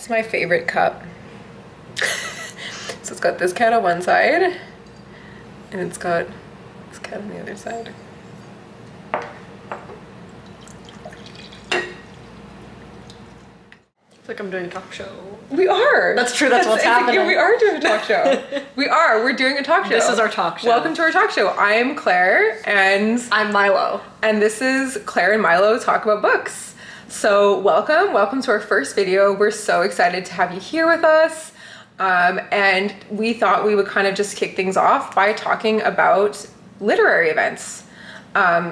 It's my favorite cup. So it's got this cat on one side, and it's got this cat on the other side. It's like I'm doing a talk show. We are. That's true. That's what's happening. We are doing a talk show. We're doing a talk show. This is our talk show. Welcome to our talk show. I'm Claire, and I'm Milo. And this is Claire and Milo Talk About Books. So welcome to our first video. We're so excited to have you here with us. And we thought we would kind of just kick things off by talking about literary events.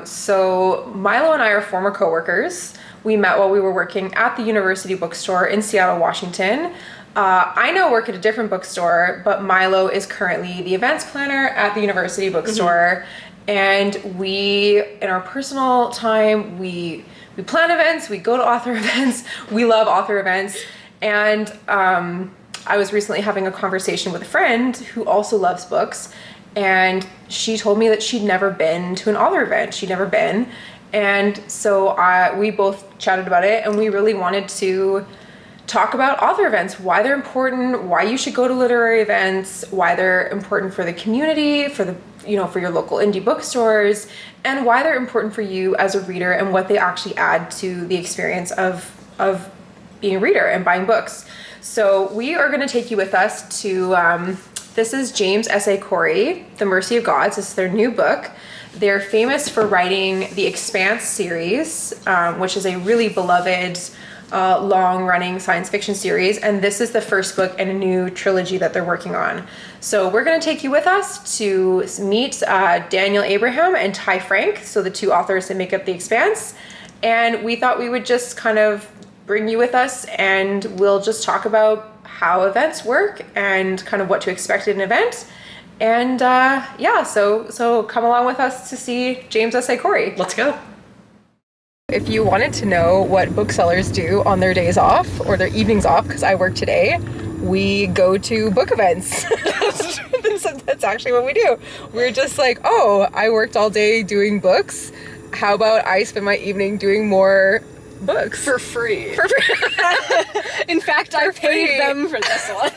So Milo and I are former coworkers. We met while we were working at the University Bookstore in Seattle, Washington. I now work at a different bookstore, but Milo is currently the events planner at the University Bookstore. And we, in our personal time, we plan events, we go to author events, we love author events. And I was recently having a conversation with a friend who also loves books, and she told me that she'd never been to an author event. She'd never been. And so we both chatted about it, and we really wanted to talk about author events, why they're important, why you should go to literary events, why they're important for the community, for your local indie bookstores, and why they're important for you as a reader and what they actually add to the experience of being a reader and buying books. So we are going to take you with us to, this is James S.A. Corey, The Mercy of Gods. This is their new book. They're famous for writing the Expanse series, which is a really beloved, long-running science fiction series. And this is the first book in a new trilogy that they're working on. So we're going to take you with us to meet Daniel Abraham and Ty Frank, so the two authors that make up the Expanse. And we thought we would just kind of bring you with us, and we'll just talk about how events work and kind of what to expect at an event. And so come along with us to see James S.A. Corey. Let's go. If you wanted to know what booksellers do on their days off or their evenings off, because I work today, we go to book events. That's actually what we do. We're just like, oh, I worked all day doing books. How about I spend my evening doing more books? For free. In fact, I paid them for this one.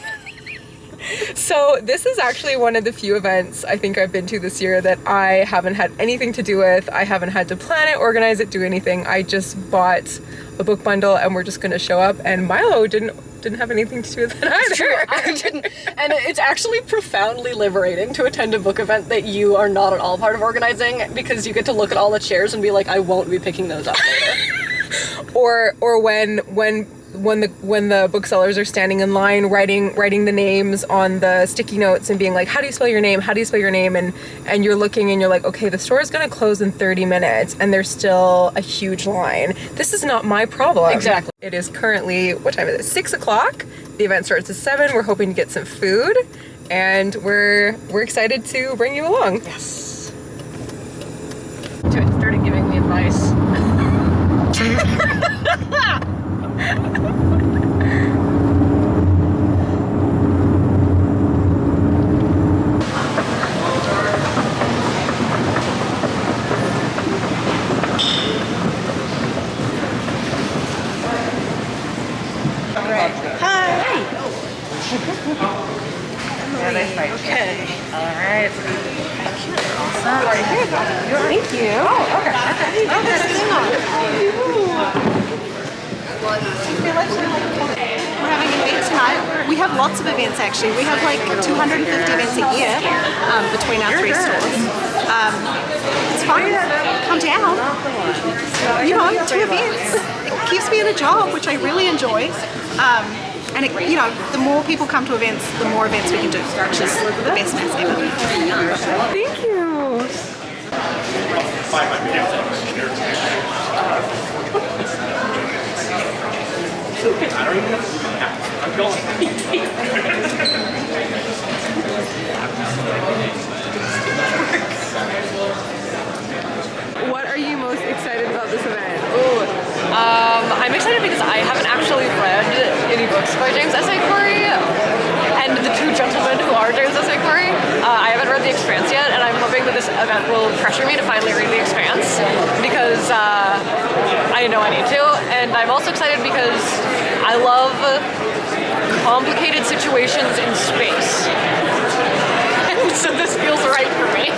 So this is actually one of the few events I think I've been to this year that I haven't had anything to do with. I haven't had to plan it, organize it, do anything. I just bought a book bundle and we're just going to show up. And Milo didn't have anything to do with it either. It's true. I didn't. And it's actually profoundly liberating to attend a book event that you are not at all part of organizing, because you get to look at all the chairs and be like, I won't be picking those up later. or when the booksellers are standing in line writing the names on the sticky notes and being like, how do you spell your name, and you're looking and you're like, okay, the store is going to close in 30 minutes and there's still a huge line. This is not my problem. Exactly. It is currently, what time is it? 6 o'clock. The event starts at 7. We're hoping to get some food, and we're excited to bring you along. Yes. It started giving me advice. Okay. All right. Thank you. Oh, okay. We're having an event tonight. We have lots of events actually. We have like 250 events a year between our 3 stores. It's fun. Come down. 2 events. It keeps me in a job, which I really enjoy. And the more people come to events, the more events we can do, which is the best maths ever. Thank you. What are you most excited about this event? I'm excited because I haven't actually read any books by James S.A. Corey, and the 2 gentlemen who are James S.A. Corey. I haven't read The Expanse yet, and I'm hoping that this event will pressure me to finally read The Expanse, because I know I need to. And I'm also excited because I love complicated situations in space. And so this feels right for me.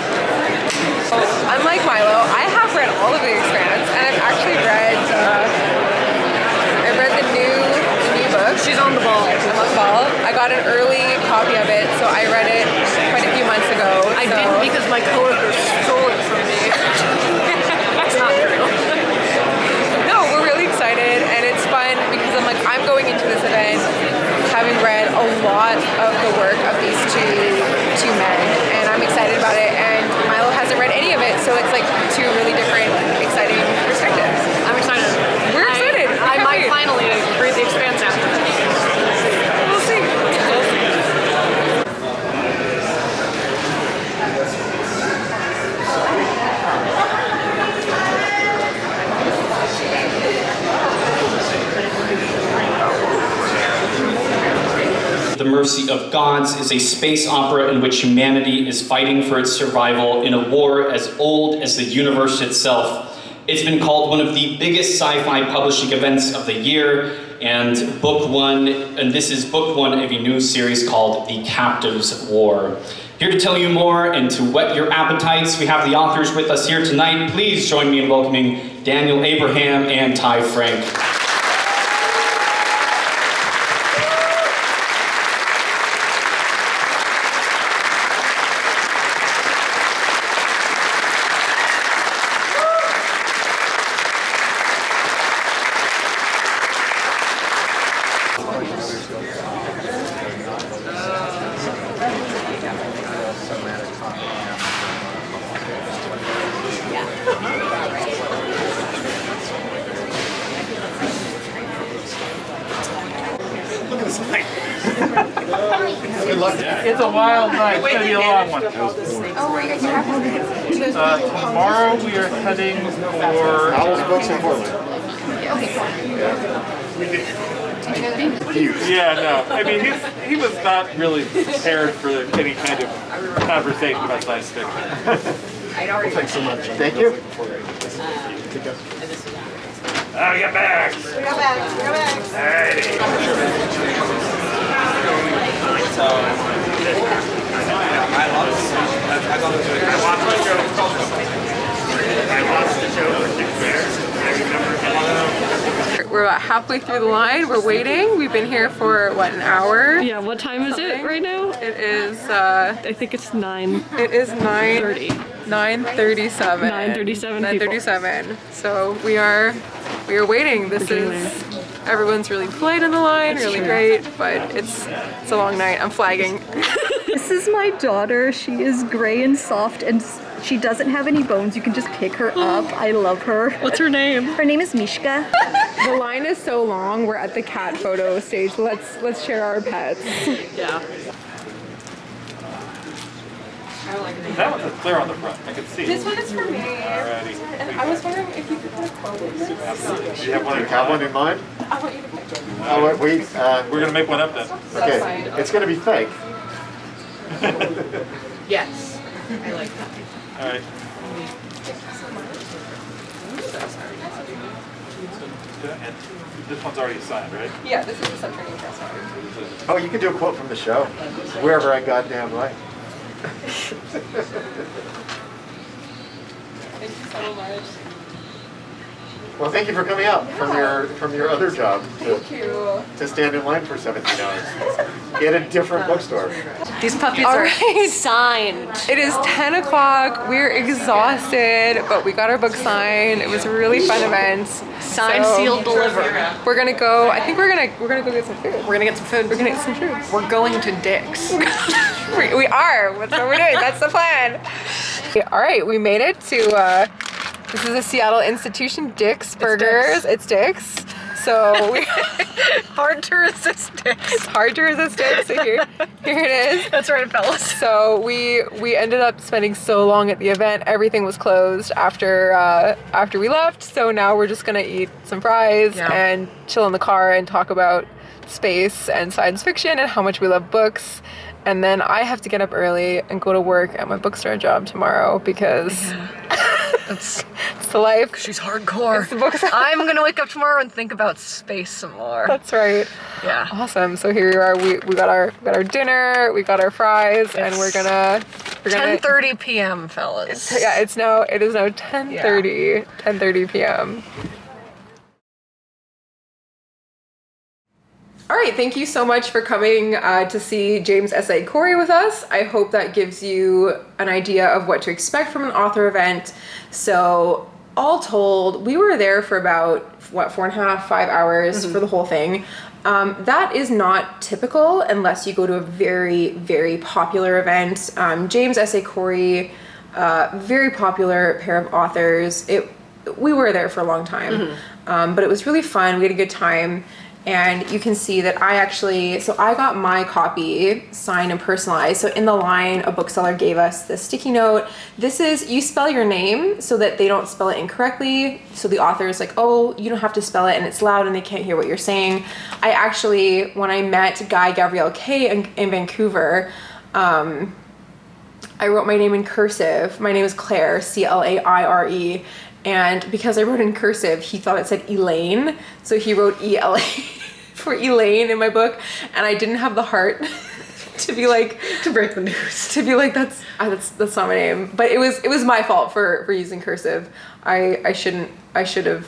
Unlike Milo, I have read all of the Expanse, and I've actually read the new book. She's on the ball. I'm on the ball. I got an early copy of it, so I read it quite a few months ago. I didn't because my coworker stole it from me. That's not true. No, we're really excited, and it's fun because I'm going into this event having read a lot of the work of these two men, and I'm excited about it. And Milo hasn't read any of it, so it's like two really different, exciting perspectives. I'm excited. We're excited. I might finally read The Expanse after this. We'll see. The Mercy of Gods is a space opera in which humanity is fighting for its survival in a war as old as the universe itself. It's been called one of the biggest sci-fi publishing events of the year, and this is book one of a new series called The Captives' War. Here to tell you more and to whet your appetites, we have the authors with us here tonight. Please join me in welcoming Daniel Abraham and Ty Frank. It's a wild night. It's going to be a long one. Tomorrow we are heading for Owl's Books in Portland. Yeah, no. I mean, he was not really prepared for any kind of conversation about science fiction. Well, thanks so much. Thank you. Oh, we got bags. We got bags. We got bags. We're about halfway through the line. We're waiting. We've been here for what, an hour? Yeah, what time is it right now? It is. I think it's 9. It is 30. 9:37. 9:37 9:37. So we are waiting. This is everyone's really polite in the line, really great, but it's a long night. I'm flagging. This is my daughter. She is gray and soft and she doesn't have any bones. You can just pick her up. I love her. What's her name? Her name is Mishka. The line is so long. We're at the cat photo stage. Let's share our pets. Yeah. That one's clear on the front. I can see. This one is for me. Alrighty. And I was wondering if you could put a quote in this. Do you have one in mind? I want you to pick it. Oh, wait, We're going to make one up then. okay. It's going to be fake. Yes. I like that. Alright. And this one's already signed, right? Yeah, this is the subtraining press card. Oh, you can do a quote from the show. Wherever I goddamn like. Thank you so much. Well, thank you for coming out from your other job Thank you. to stand in line for 17 hours in a different bookstore. These puppies All are right. signed. It is 10 o'clock. We're exhausted, but we got our book signed. It was a really fun event. Signed, So, sealed, delivered. We're gonna go. I think we're gonna go get some food. We're gonna get some food. We're gonna get some food. We're going to Dick's. We are. That's what we're doing. That's the plan. All right, we made it to. This is a Seattle institution, Dick's Burgers. It's Dick's. So we Hard to resist Dick's. it's hard to resist Dick's. So here it is. That's right, fellas. So we ended up spending so long at the event. Everything was closed after we left. So now we're just gonna eat some fries and chill in the car and talk about space and science fiction and how much we love books. And then I have to get up early and go to work at my bookstore job tomorrow because it's to life. She's hardcore. It's the books. I'm gonna wake up tomorrow and think about space some more. That's right. Yeah. Awesome. So here we are. We got our dinner. We got our fries, and we're gonna 10:30 p.m. fellas. Yeah, it is now 10:30 p.m. All right, thank you so much for coming to see James S.A. Corey with us. I hope that gives you an idea of what to expect from an author event. So all told, we were there for about, 4.5, 5 hours for the whole thing. That is not typical unless you go to a very, very popular event. James S.A. Corey, very popular pair of authors. We were there for a long time, but it was really fun. We had a good time. And you can see that I got my copy signed and personalized. So in the line, a bookseller gave us this sticky note. This is, you spell your name so that they don't spell it incorrectly. So the author is like, oh, you don't have to spell it, and it's loud and they can't hear what you're saying. I actually, when I met Guy Gabrielle Kay in Vancouver, I wrote my name in cursive. My name is Claire, Claire. And because I wrote in cursive, he thought it said Elaine. So he wrote ELA for Elaine in my book. And I didn't have the heart to be like, To break the news. to be like, that's not my name. But it was my fault for using cursive. I should have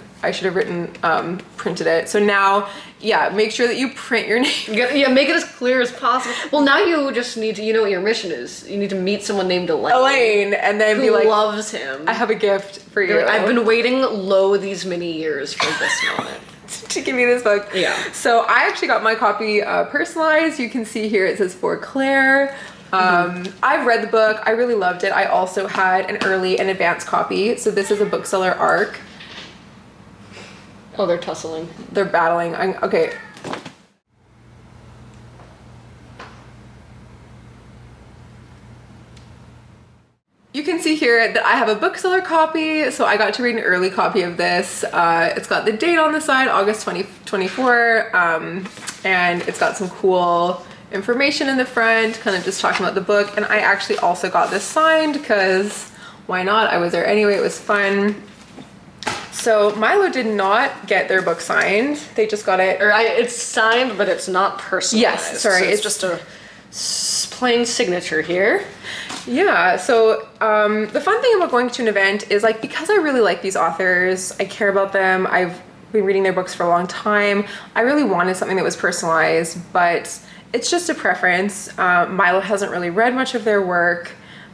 printed it. So now, yeah, make sure that you print your name. Yeah, make it as clear as possible. Well, now you just need to, you know what your mission is. You need to meet someone named Elaine, and then who be like, loves him. I have a gift for you. I've been waiting low these many years for this moment. to give me this book. Yeah. So I actually got my copy personalized. You can see here it says for Claire. I've read the book. I really loved it. I also had an early and advanced copy. So this is a bookseller ARC. Oh, they're tussling. They're battling. Okay. You can see here that I have a bookseller copy, so I got to read an early copy of this. It's got the date on the side, August 2024, and it's got some cool information in the front, kind of just talking about the book. And I actually also got this signed because why not? I was there anyway, it was fun. So Milo did not get their book signed. They just got it. It's signed, but it's not personalized. Yes, sorry. So it's just a plain signature here. Yeah, so the fun thing about going to an event is like, because I really like these authors, I care about them, I've been reading their books for a long time, I really wanted something that was personalized, but it's just a preference. Milo hasn't really read much of their work,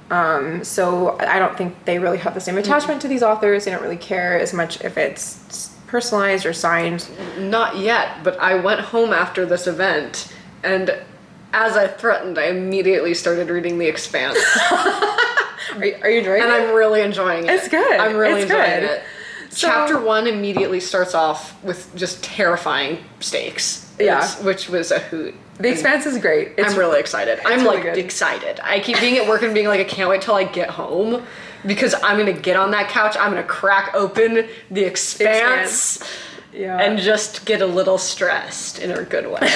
so I don't think they really have the same attachment to these authors. They don't really care as much if it's personalized or signed. Not yet, but I went home after this event, and as I threatened, I immediately started reading The Expanse. Are you enjoying it? And I'm really enjoying it. It's good. I'm really It's enjoying good. it. So- Chapter 1 immediately starts off with just terrifying stakes. Yeah. Which was a hoot. The Expanse is great. I'm really excited. I'm really like good. excited. I keep being at work and being like, I can't wait till I get home because I'm gonna get on that couch, I'm gonna crack open The Expanse. Yeah. And just get a little stressed in a good way.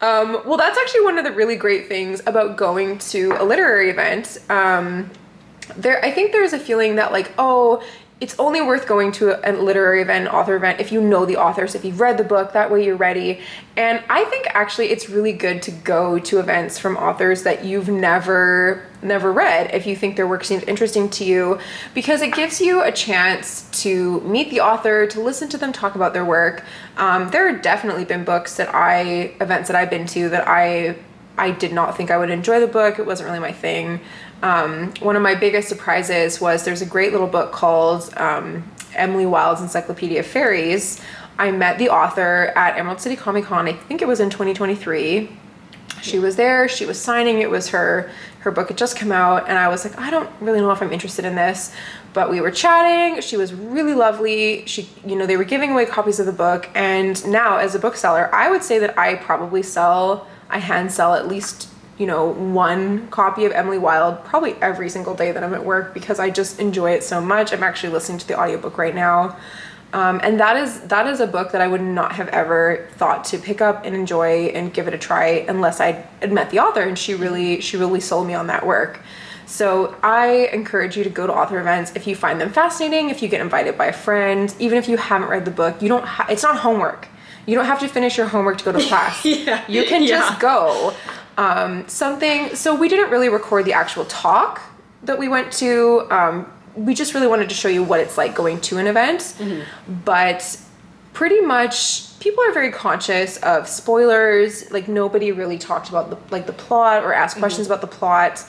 Well, that's actually one of the really great things about going to a literary event. I think there's a feeling that like, oh, it's only worth going to a literary event, author event, if you know the authors, if you've read the book, that way you're ready. And I think actually it's really good to go to events from authors that you've never read, if you think their work seems interesting to you, because it gives you a chance to meet the author, to listen to them talk about their work. There have definitely been events that I've been to that I did not think I would enjoy the book. It wasn't really my thing. One of my biggest surprises was there's a great little book called Emily Wilde's Encyclopedia of Fairies. I met the author at Emerald City Comic Con. I think it was in 2023. She was there, she was signing, it was her book had just come out, and I was like, I don't really know if I'm interested in this, but we were chatting, she was really lovely, they were giving away copies of the book, and now as a bookseller, I would say that I hand sell at least, one copy of Emily Wilde probably every single day that I'm at work because I just enjoy it so much. I'm actually listening to the audiobook right now. And that is a book that I would not have ever thought to pick up and enjoy and give it a try unless I had met the author, and she really sold me on that work. So I encourage you to go to author events if you find them fascinating, if you get invited by a friend, even if you haven't read the book. You don't. It's not homework. You don't have to finish your homework to go to class. Yeah. You can just go. So we didn't really record the actual talk that we went to. We just really wanted to show you what it's like going to an event. But pretty much people are very conscious of spoilers. Like nobody really talked about the plot or asked questions about the plot.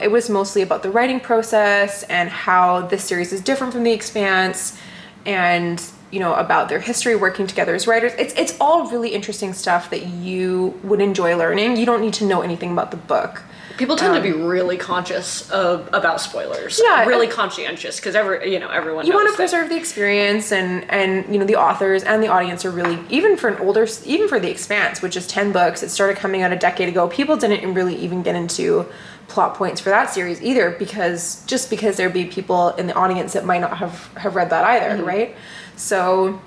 It was mostly about the writing process and how this series is different from The Expanse, and about their history working together as writers. It's all really interesting stuff that you would enjoy learning. You don't need to know anything about the book. People tend to be really conscious about spoilers. Yeah, really conscientious because everyone. You knows want to that. preserve the experience, and the authors and the audience are really, even for The Expanse, which is 10 books. It started coming out a decade ago. People didn't really even get into plot points for that series either, because there'd be people in the audience that might not have read that either, right? So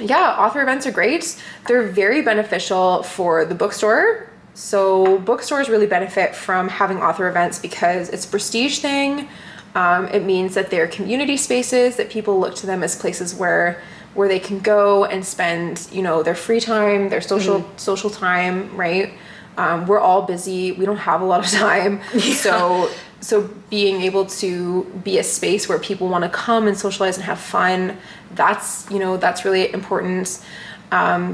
yeah, author events are great. They're very beneficial for the bookstore. So bookstores really benefit from having author events because it's a prestige thing. It means that they're community spaces, that people look to them as places where they can go and spend, their free time, their social time, right? We're all busy. We don't have a lot of time. Yeah. So being able to be a space where people want to come and socialize and have fun, that's really important.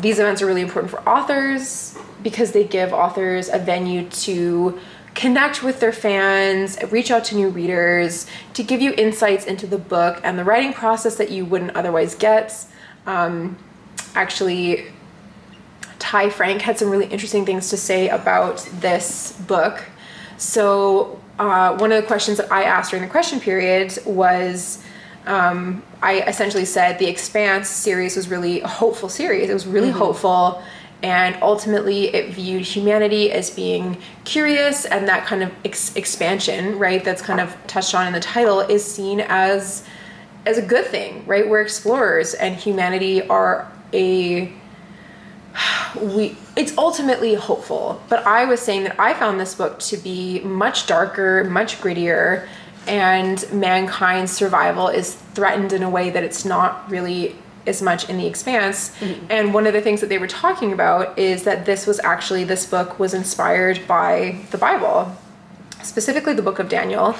These events are really important for authors because they give authors a venue to connect with their fans, reach out to new readers, to give you insights into the book and the writing process that you wouldn't otherwise get. Actually, Ty Frank had some really interesting things to say about this book. So one of the questions that I asked during the question period was, I essentially said The Expanse series was really a hopeful series. It was really hopeful, and ultimately it viewed humanity as being curious, and that kind of expansion, right, that's kind of touched on in the title, is seen as a good thing, right? We're explorers, and humanity are it's ultimately hopeful. But I was saying that I found this book to be much darker, much grittier, and mankind's survival is threatened in a way that it's not really as much in The Expanse. And one of the things that they were talking about is that this book was inspired by the Bible, specifically the book of Daniel,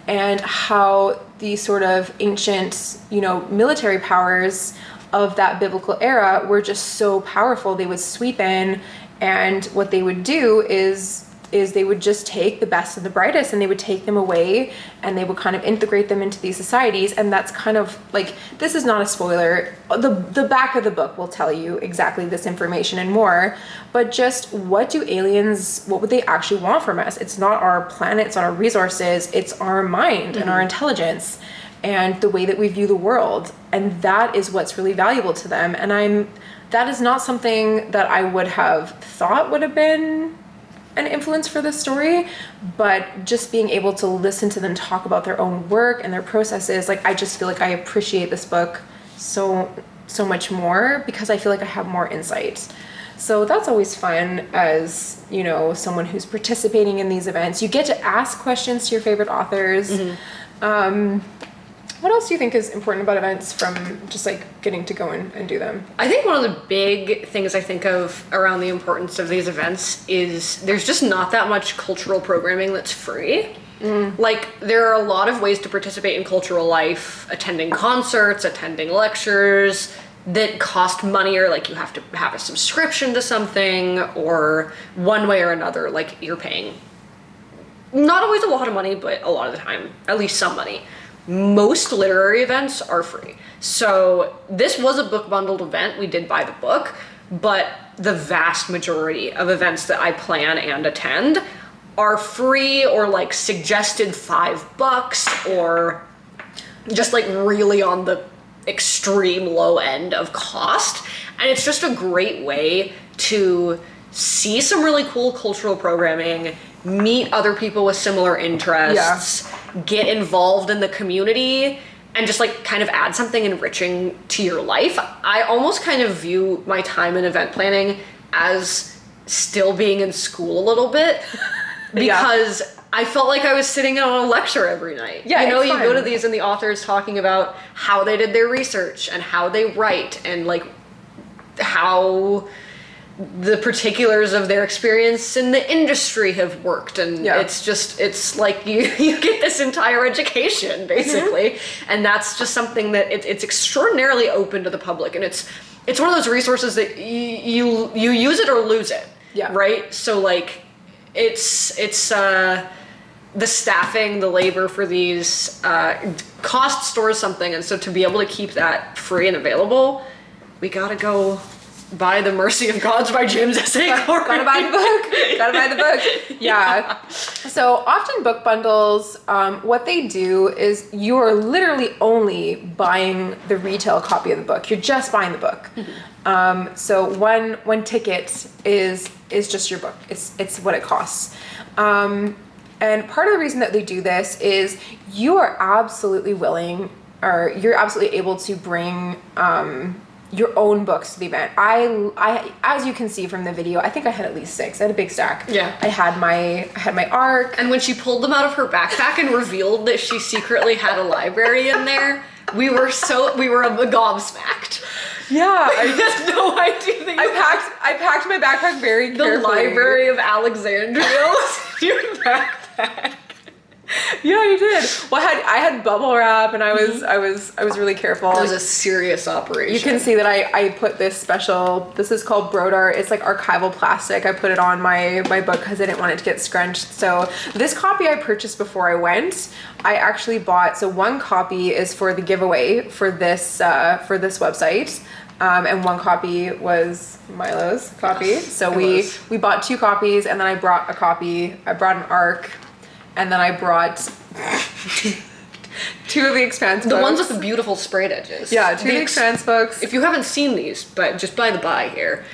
and how the sort of ancient, military powers of that biblical era were just so powerful. They would sweep in, and what they would do is they would just take the best and the brightest, and they would take them away, and they would kind of integrate them into these societies. And that's kind of like, this is not a spoiler. The back of the book will tell you exactly this information and more, but just what would they actually want from us? It's not our planet, it's not our resources, it's our mind and our intelligence and the way that we view the world. And that is what's really valuable to them. And that is not something that I would have thought would have been an influence for this story, but just being able to listen to them talk about their own work and their processes, like, I just feel like I appreciate this book so much more because I feel like I have more insight. So that's always fun as, someone who's participating in these events. You get to ask questions to your favorite authors. What else do you think is important about events from just like getting to go and do them? I think one of the big things I think of around the importance of these events is there's just not that much cultural programming that's free. Like, there are a lot of ways to participate in cultural life, attending concerts, attending lectures that cost money, or like you have to have a subscription to something, or one way or another, like you're paying not always a lot of money, but a lot of the time, at least some money. Most literary events are free. So this was a book bundled event. We did buy the book, but the vast majority of events that I plan and attend are free, or like suggested $5, or just like really on the extreme low end of cost. And it's just a great way to see some really cool cultural programming, meet other people with similar interests, get involved in the community, and just like kind of add something enriching to your life. I almost kind of view my time in event planning as still being in school a little bit, because I felt like I was sitting in on a lecture every night. Yeah, you know, it's you go to fun. these and the author's talking about how they did their research and how they write and like how the particulars of their experience in the industry have worked, and it's like you get this entire education basically, and that's just something that it's extraordinarily open to the public, and it's one of those resources that you use it or lose it, right? So like it's the staffing, the labor for these cost stores something, and so to be able to keep that free and available, we gotta go buy The Mercy of Gods by James S.A. Corey. Gotta buy the book. Gotta buy the book. Yeah. So often book bundles, what they do is you are literally only buying the retail copy of the book. You're just buying the book. So one ticket is just your book. It's what it costs. And part of the reason that they do this is you are absolutely willing, or you're absolutely able to bring your own books to the event. I as you can see from the video, I think I had at least 6. I had a big stack. Yeah. I had my ARC. And when she pulled them out of her backpack and revealed that she secretly had a library in there, we were gobsmacked. Yeah. I had no idea that I packed my backpack very carefully. the Library of Alexandria was in your backpack. Yeah, you did. Well, I had bubble wrap, and I was really careful. It was a serious operation. You can see that I put this is called Brodart. It's like archival plastic. I put it on my book because I didn't want it to get scrunched. So this copy I purchased before I went. I actually bought, so one copy is for the giveaway for this website. And one copy was Milo's copy. Yes, so we bought 2 copies, and then I brought a copy. I brought an ARC. And then I brought 2 of the Expanse books. The ones with the beautiful sprayed edges. Yeah, 2 of the Expanse books. If you haven't seen these, but just by the by here,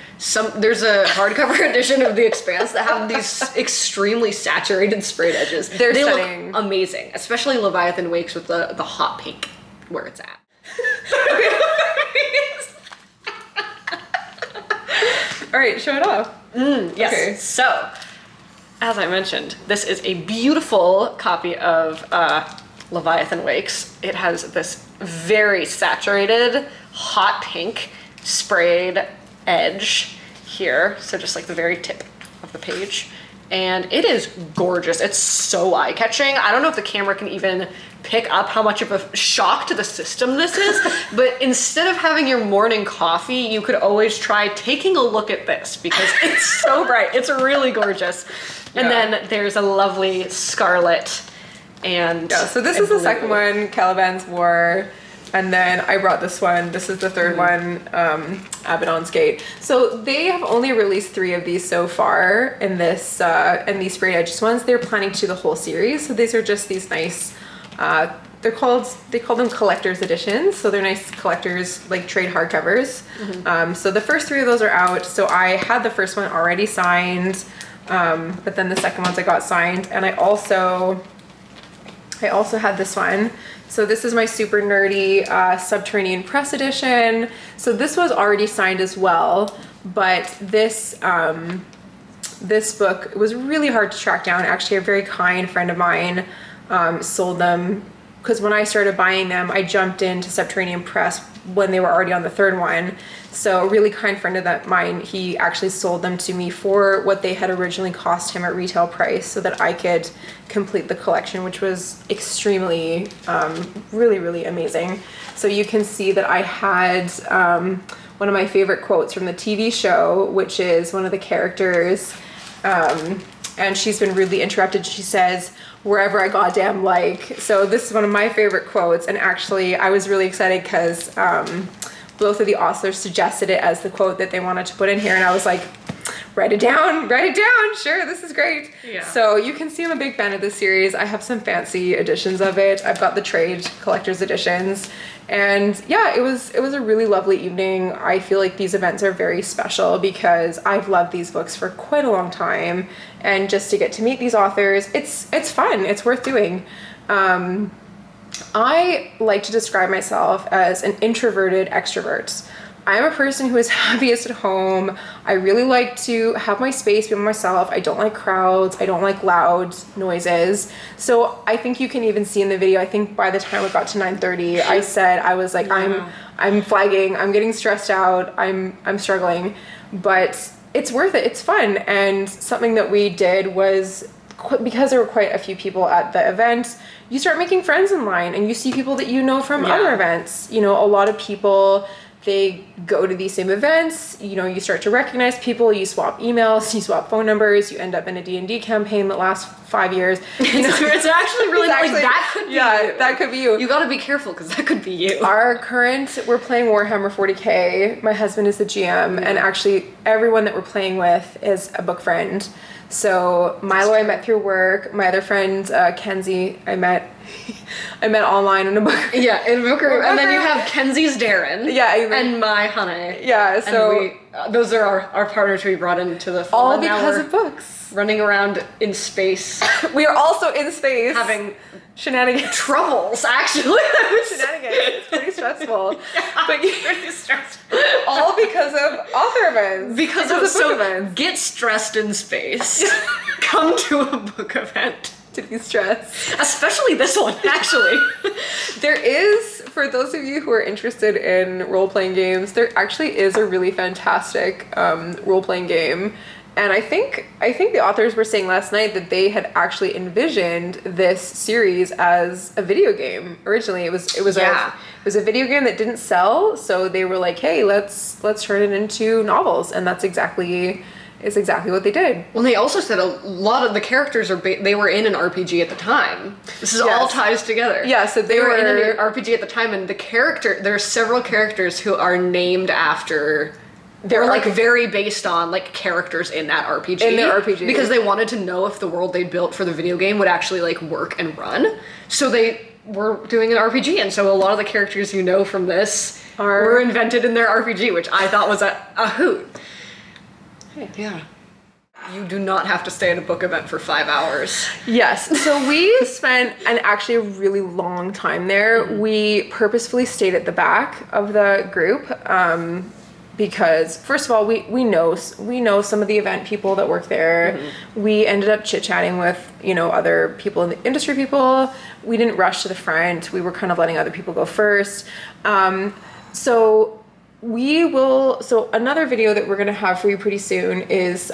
there's a hardcover edition of the Expanse that have these extremely saturated sprayed edges. They look amazing, especially Leviathan Wakes with the hot pink where it's at. All right, show it off. Yes. Okay. So, as I mentioned, this is a beautiful copy of Leviathan Wakes. It has this very saturated, hot pink sprayed edge here. So just like the very tip of the page. And it is gorgeous. It's so eye-catching. I don't know if the camera can even pick up how much of a shock to the system this is, but instead of having your morning coffee, you could always try taking a look at this because it's so bright. It's really gorgeous. And then there's a lovely scarlet and so this is the second one Caliban's wore, and then I brought this one. This is the third one, Abaddon's Gate. So they have only released 3 of these so far in this in these sprayed edges ones. They're planning to do the whole series. So these are just these nice they call them collector's editions. So they're nice collectors, like trade hardcovers. So the first 3 of those are out. So I had the first one already signed. But then the second ones I got signed, and I also had this one. So this is my super nerdy Subterranean Press edition. So this was already signed as well, but this book, it was really hard to track down. Actually, a very kind friend of mine sold them, because when I started buying them, I jumped into Subterranean Press when they were already on the 3rd one. So a really kind friend of mine, he actually sold them to me for what they had originally cost him at retail price so that I could complete the collection, which was extremely, really, really amazing. So you can see that I had one of my favorite quotes from the TV show, which is one of the characters, and she's been rudely interrupted. She says, "Wherever I goddamn like." So this is one of my favorite quotes, and actually I was really excited because both of the authors suggested it as the quote that they wanted to put in here, and I was like, write it down, sure, this is great. Yeah. So you can see I'm a big fan of this series. I have some fancy editions of it. I've got the trade collector's editions, and yeah, it was a really lovely evening. I feel like these events are very special because I've loved these books for quite a long time, and just to get to meet these authors, it's fun, it's worth doing. I like to describe myself as an introverted extrovert. I'm a person who is happiest at home. I really like to have my space, be by myself. I don't like crowds. I don't like loud noises. So I think you can even see in the video, I think by the time we got to 9:30, I said, I was like, I'm flagging, I'm getting stressed out, I'm struggling, but it's worth it. It's fun. And something that we did was, because there were quite a few people at the event, you start making friends in line and you see people that you know from other events. You know, a lot of people, they go to these same events, you know, you start to recognize people, you swap emails, you swap phone numbers, you end up in a D&D campaign that lasts 5 years. You know, it's actually really like that could be you. That could be you. You gotta be careful because that could be you. We're playing Warhammer 40K. My husband is the GM, and actually everyone that we're playing with is a book friend. So Milo I met through work. My other friend, Kenzie, I met online in a book. Yeah, in a book room. And then you have Kenzie's Darren. Yeah, and my honey. Yeah, so and those are our partners we brought into the fold. All because of books. Running around in space. We are also in space. Having shenanigans. Troubles, actually. Shenanigans. It's pretty stressful. Yeah, but pretty stressful. All because of author events. Because of book events. Get stressed in space. Come to a book event. To be stressed. Especially this one, actually. There is, for those of you who are interested in role-playing games, there actually is a really fantastic role-playing game. And I think the authors were saying last night that they had actually envisioned this series as a video game. Originally, it was a video game that didn't sell, so they were like, "Hey, let's turn it into novels," and that's exactly what they did. Well, they also said a lot of the characters they were in an RPG at the time. This is all ties together. Yeah, so they were in an RPG at the time, and there are several characters who are named after. They're like very based on like characters in that RPG. In their RPG. Because they wanted to know if the world they built for the video game would actually like work and run. So they were doing an RPG, and so a lot of the characters you know from this were invented in their RPG, which I thought was a hoot. Hey. Yeah. You do not have to stay at a book event for 5 hours. Yes. So we spent actually a really long time there. Mm-hmm. We purposefully stayed at the back of the group because, first of all, we know some of the event people that work there. Mm-hmm. We ended up chit-chatting with, other people in the industry people. We didn't rush to the front. We were kind of letting other people go first. So another video that we're going to have for you pretty soon is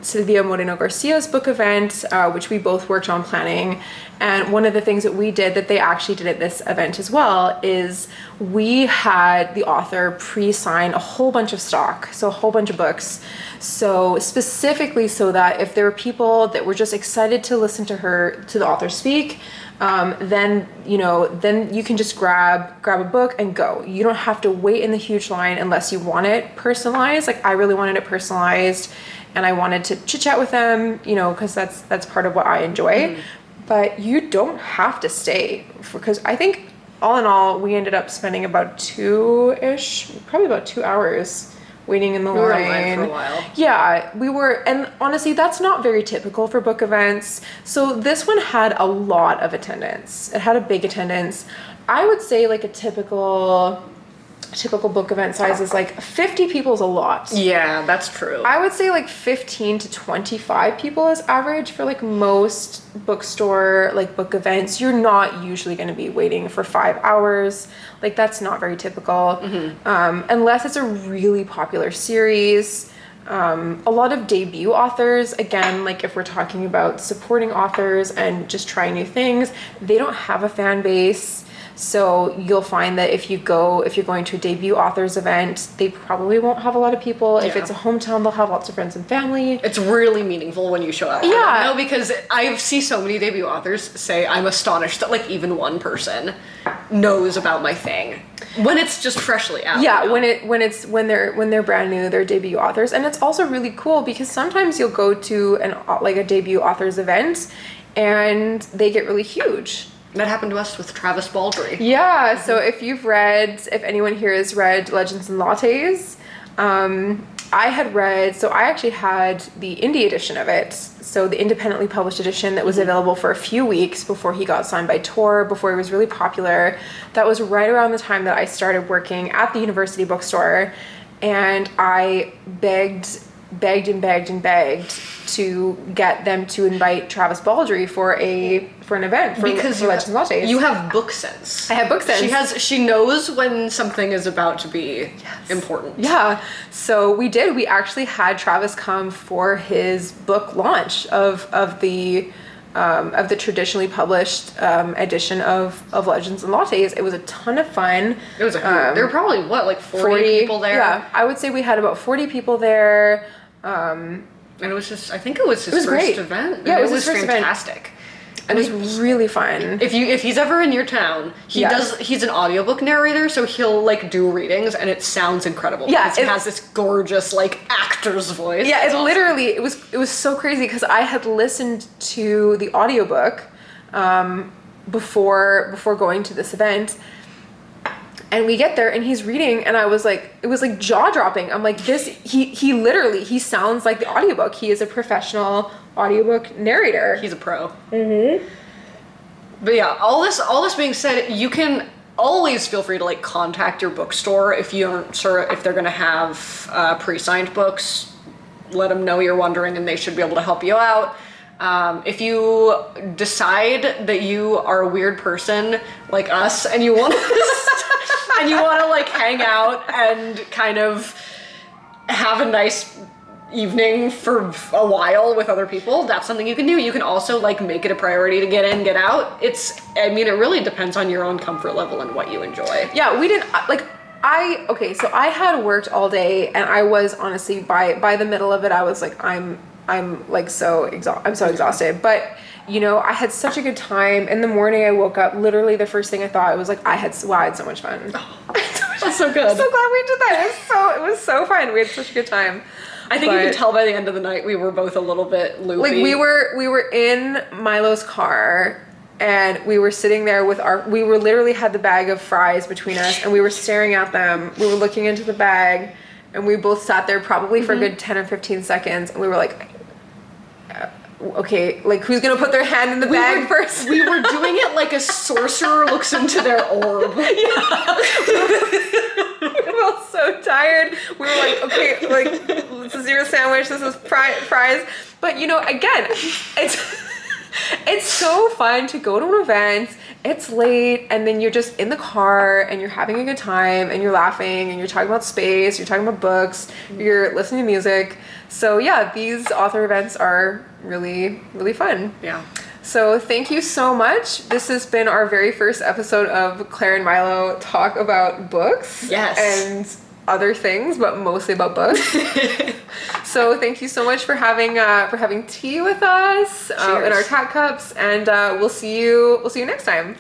Silvia Moreno Garcia's book event, which we both worked on planning. And one of the things that we did that they actually did at this event as well is we had the author pre-sign a whole bunch of stock, so a whole bunch of books. So specifically so that if there were people that were just excited to listen to the author speak, then you can just grab a book and go. You don't have to wait in the huge line unless you want it personalized. Like I really wanted it personalized, and I wanted to chit chat with them, because that's part of what I enjoy. Mm-hmm. But you don't have to stay because I think all in all we ended up spending about 2 hours waiting in the line. We were in line for a while. Yeah, we were, and honestly, that's not very typical for book events. So this one had a lot of attendance. It had a big attendance. I would say like a typical book event size is like 50 people is a lot. Yeah, that's true. I would say like 15 to 25 people is average for like most bookstore like book events. You're not usually going to be waiting for 5 hours. Like that's not very typical. Mm-hmm. Unless it's a really popular series. A lot of debut authors, again, like if we're talking about supporting authors and just trying new things, they don't have a fan base. So you'll find that if you're going to a debut authors event, they probably won't have a lot of people. Yeah. If it's a hometown, they'll have lots of friends and family. It's really meaningful when you show up. Yeah. No, because I see so many debut authors say, I'm astonished that like even one person knows about my thing. When it's just freshly out. Yeah, when they're brand new, they're debut authors. And it's also really cool because sometimes you'll go to a debut authors event and they get really huge. That happened to us with Travis Baldree. Yeah, so if anyone here has read Legends and Lattes, I had read, so I actually had the indie edition of it, so the independently published edition that was available for a few weeks before he got signed by Tor, before he was really popular. That was right around the time that I started working at the university bookstore, and I begged to get them to invite Travis Baldree for an event for Legends and Lattes. You have book sense. I have book sense. She knows when something is about to be important. Yeah. So we did. We actually had Travis come for his book launch of the traditionally published edition of Legends and Lattes. It was a ton of fun. It was there were probably what, like 40 people there? Yeah, I would say we had about 40 people there. And it was just, I think it was his first great. event. Yeah, it was was his first event. fantastic. It was really fun. If he's ever in your town, he's an audiobook narrator, so he'll like do readings and it sounds incredible. Yeah, because he has this gorgeous like actor's voice. Yeah, it literally it was so crazy because I had listened to the audiobook before going to this event. And we get there and he's reading and I was like, it was like jaw dropping. I'm like, he literally sounds like the audiobook. He is a professional audiobook narrator. He's a pro. Mm-hmm. But yeah, all this being said, you can always feel free to like contact your bookstore if you aren't sure if they're gonna have pre-signed books. Let them know you're wondering and they should be able to help you out. If you decide that you are a weird person like us and you want to like hang out and kind of have a nice evening for a while with other people, that's something you can do. You can also like make it a priority to get in, get out. It really depends on your own comfort level and what you enjoy. Yeah, we didn't so I had worked all day and I was honestly by the middle of it I was like I'm so exhausted, but I had such a good time. In the morning I woke up, literally the first thing I thought was like I had so much fun. That's so good. I'm so glad we did that. It was so fun. We had such a good time. I think you could tell by the end of the night we were both a little bit loopy. Like we were in Milo's car and we were sitting there we literally had the bag of fries between us and we were staring at them. We were looking into the bag and we both sat there probably for a good 10 or 15 seconds and we were like, okay, like who's gonna put their hand in the bag first? We were doing it like a sorcerer looks into their orb. Yeah. We were so tired. We were like, okay, like this is your sandwich, this is fries. But again, it's so fun to go to an event, it's late, and then you're just in the car and you're having a good time and you're laughing and you're talking about space, you're talking about books, you're listening to music. So yeah, these author events are really, really fun. Yeah. So thank you so much. This has been our very first episode of Claire and Milo talk about books. Yes. And other things, but mostly about books. So thank you so much for having tea with us in our cat cups, and we'll see you next time.